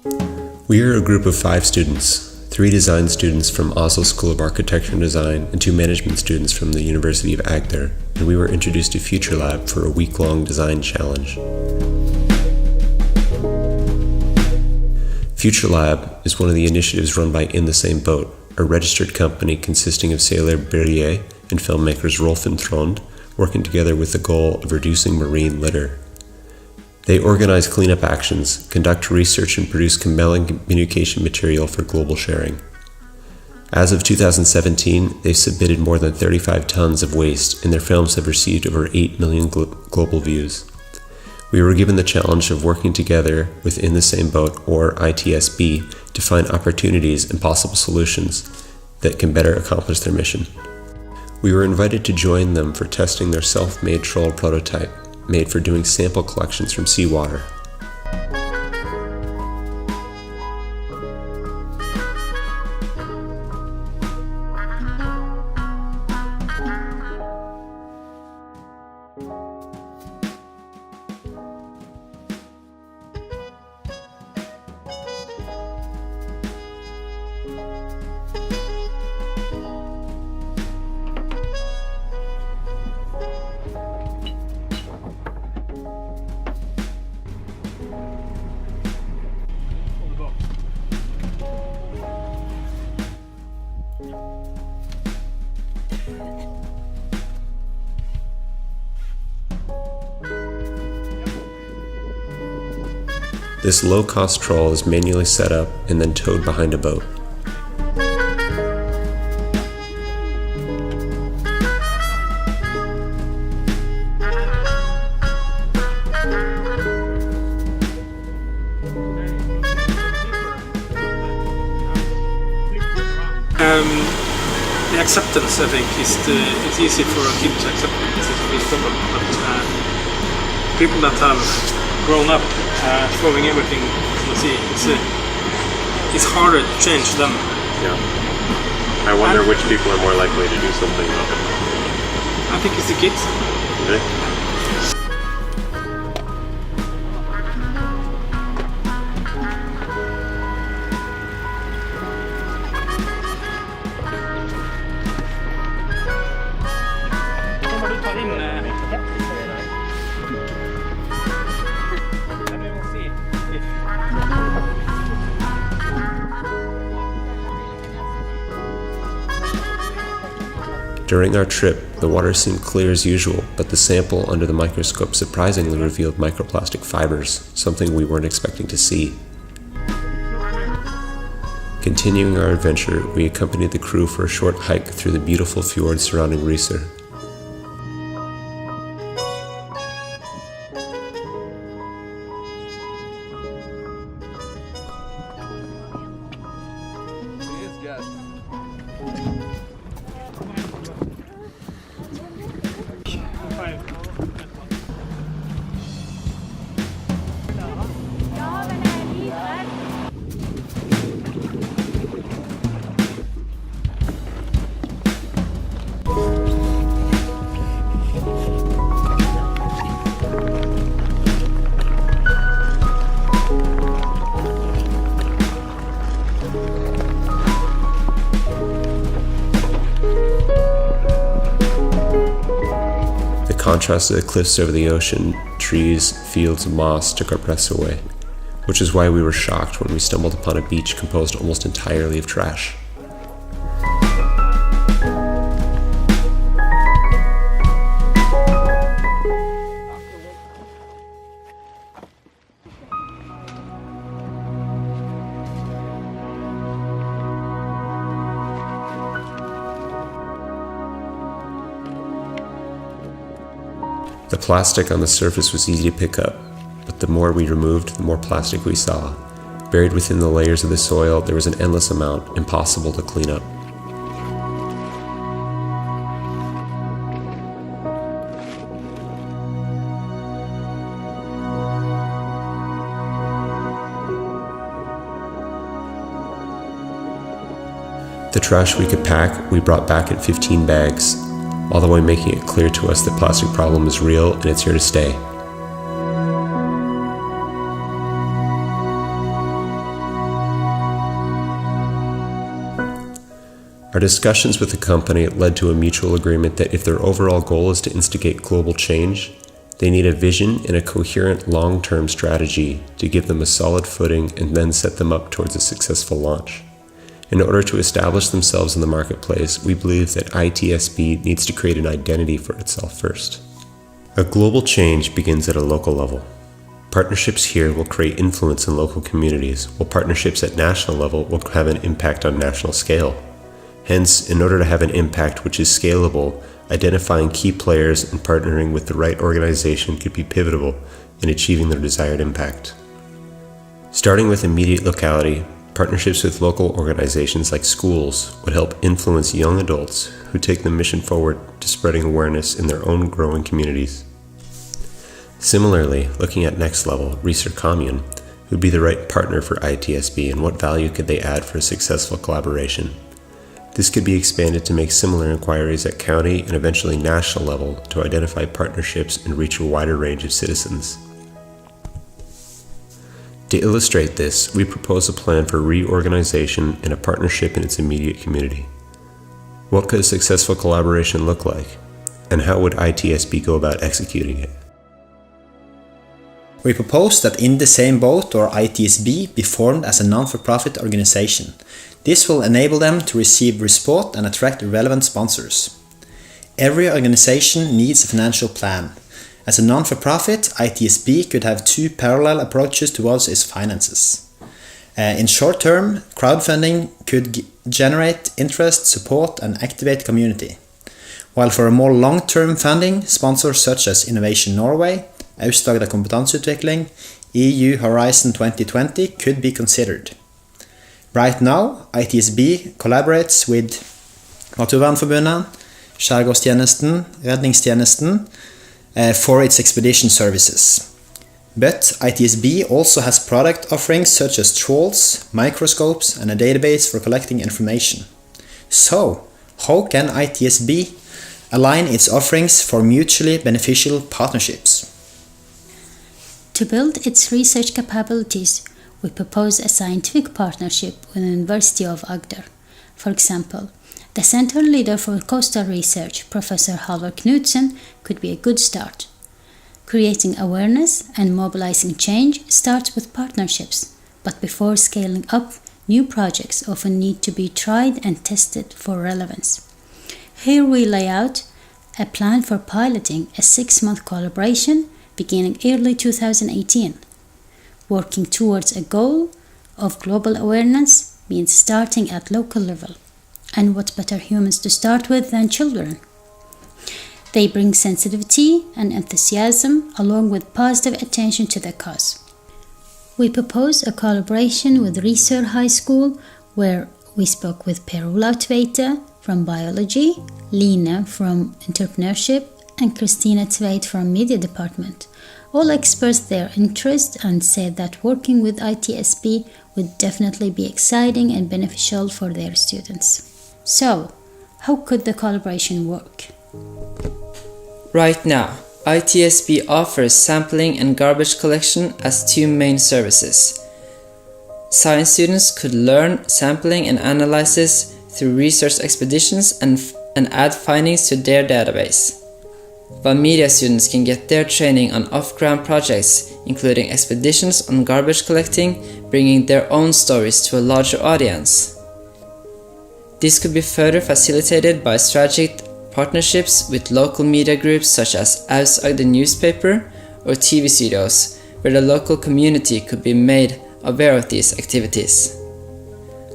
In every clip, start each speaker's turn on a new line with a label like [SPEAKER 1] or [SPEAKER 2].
[SPEAKER 1] We are a group of 5 students, 3 design students from Oslo School of Architecture and Design and 2 management students from the University of Agder, and we were introduced to FUTURLAB for a week-long design challenge. FUTURLAB is one of the initiatives run by In the Same Boat, a registered company consisting of sailor Birger and filmmakers Rolf and Trond, working together with the goal of reducing marine litter. They organize cleanup actions, conduct research, and produce compelling communication material for global sharing. As of 2017, they've submitted more than 35 tons of waste, and their films have received over 8 million global views. We were given the challenge of working together with In the Same Boat, or ITSB, to find opportunities and possible solutions that can better accomplish their mission. We were invited to join them for testing their self-made troll prototype, made for doing sample collections from seawater. This low-cost troll is manually set up and then towed behind a boat.
[SPEAKER 2] The acceptance, I think, it's easy for a team to accept it. It's a big problem, but people that have grown up throwing everything on the sea, it's harder to change them.
[SPEAKER 3] Yeah. I wonder which people are more likely to do something about it.
[SPEAKER 2] I think it's the kids.
[SPEAKER 3] Really?
[SPEAKER 1] During our trip, the water seemed clear as usual, but the sample under the microscope surprisingly revealed microplastic fibers, something we weren't expecting to see. Continuing our adventure, we accompanied the crew for a short hike through the beautiful fjord surrounding Risør. The contrast of the cliffs over the ocean, trees, fields, and moss took our breaths away, which is why we were shocked when we stumbled upon a beach composed almost entirely of trash. The plastic on the surface was easy to pick up, but the more we removed, the more plastic we saw. Buried within the layers of the soil, there was an endless amount, impossible to clean up. The trash we could pack, we brought back in 15 bags, all the way making it clear to us that plastic problem is real and it's here to stay. Our discussions with the company led to a mutual agreement that if their overall goal is to instigate global change, they need a vision and a coherent long-term strategy to give them a solid footing and then set them up towards a successful launch. In order to establish themselves in the marketplace, we believe that ITSB needs to create an identity for itself first. A global change begins at a local level. Partnerships here will create influence in local communities, while partnerships at national level will have an impact on national scale. Hence, in order to have an impact which is scalable, identifying key players and partnering with the right organization could be pivotal in achieving their desired impact. Starting with immediate locality, partnerships with local organizations like schools would help influence young adults who take the mission forward to spreading awareness in their own growing communities. Similarly, looking at next level, research commune, who would be the right partner for ITSB and what value could they add for a successful collaboration. This could be expanded to make similar inquiries at county and eventually national level to identify partnerships and reach a wider range of citizens. To illustrate this, we propose a plan for reorganization and a partnership in its immediate community. What could a successful collaboration look like, and how would ITSB go about executing it?
[SPEAKER 4] We propose that In the Same Boat, or ITSB, be formed as a non-for-profit organization. This will enable them to receive support and attract relevant sponsors. Every organization needs a financial plan. As a non-for-profit, ITSB could have two parallel approaches towards its finances. In short term, crowdfunding could generate interest, support and activate community. While for a more long-term funding, sponsors such as Innovation Norway, Aust-Agder Kompetanseutvikling, EU Horizon 2020 could be considered. Right now, ITSB collaborates with Naturvernforbundet, Skjærgårdstjenesten, Redningstjenesten for its expedition services. But ITSB also has product offerings such as trawls, microscopes and a database for collecting information. So, how can ITSB align its offerings for mutually beneficial partnerships?
[SPEAKER 5] To build its research capabilities, we propose a scientific partnership with the University of Agder. For example, the Center Leader for Coastal Research, Professor Halvor Knudsen, could be a good start. Creating awareness and mobilizing change starts with partnerships, but before scaling up, new projects often need to be tried and tested for relevance. Here we lay out a plan for piloting a 6-month collaboration beginning early 2018. Working towards a goal of global awareness means starting at local level. And what better humans to start with than children? They bring sensitivity and enthusiasm along with positive attention to the cause. We propose a collaboration with Risør High School where we spoke with Per-Olav Tveite from biology, Line from entrepreneurship and Christina Tveit from media department. All expressed their interest and said that working with ITSB would definitely be exciting and beneficial for their students. So, how could the collaboration work?
[SPEAKER 6] Right now, ITSB offers sampling and garbage collection as two main services. Science students could learn sampling and analysis through research expeditions and add findings to their database. While media students can get their training on off-ground projects, including expeditions on garbage collecting, bringing their own stories to a larger audience. This could be further facilitated by strategic partnerships with local media groups such as Aust-Agder newspaper or TV studios, where the local community could be made aware of these activities.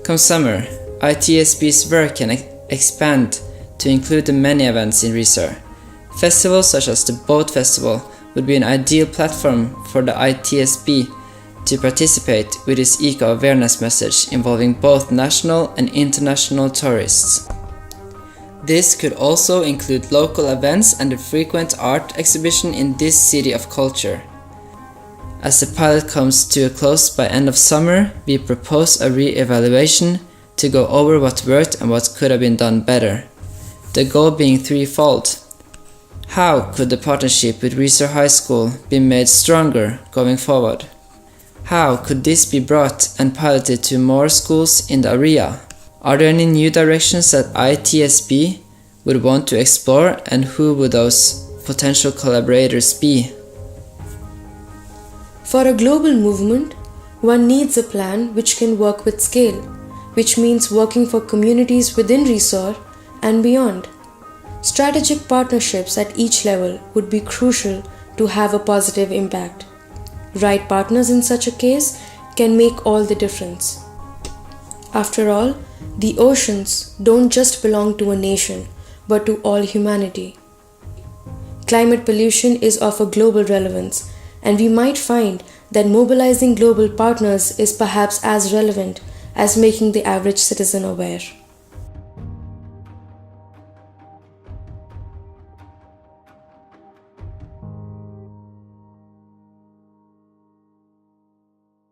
[SPEAKER 6] Come summer, ITSB's work can expand to include the many events in Risør. Festivals such as the Boat Festival would be an ideal platform for the ITSB to participate with its eco-awareness message involving both national and international tourists. This could also include local events and a frequent art exhibition in this city of culture. As the pilot comes to a close by end of summer, we propose a re-evaluation to go over what worked and what could have been done better. The goal being threefold. How could the partnership with Risør High School be made stronger going forward? How could this be brought and piloted to more schools in the area? Are there any new directions that ITSB would want to explore, and who would those potential collaborators be?
[SPEAKER 7] For a global movement, one needs a plan which can work with scale, which means working for communities within Resort and beyond. Strategic partnerships at each level would be crucial to have a positive impact. Right partners in such a case can make all the difference. After all, the oceans don't just belong to a nation, but to all humanity. Climate pollution is of a global relevance, and we might find that mobilizing global partners is perhaps as relevant as making the average citizen aware.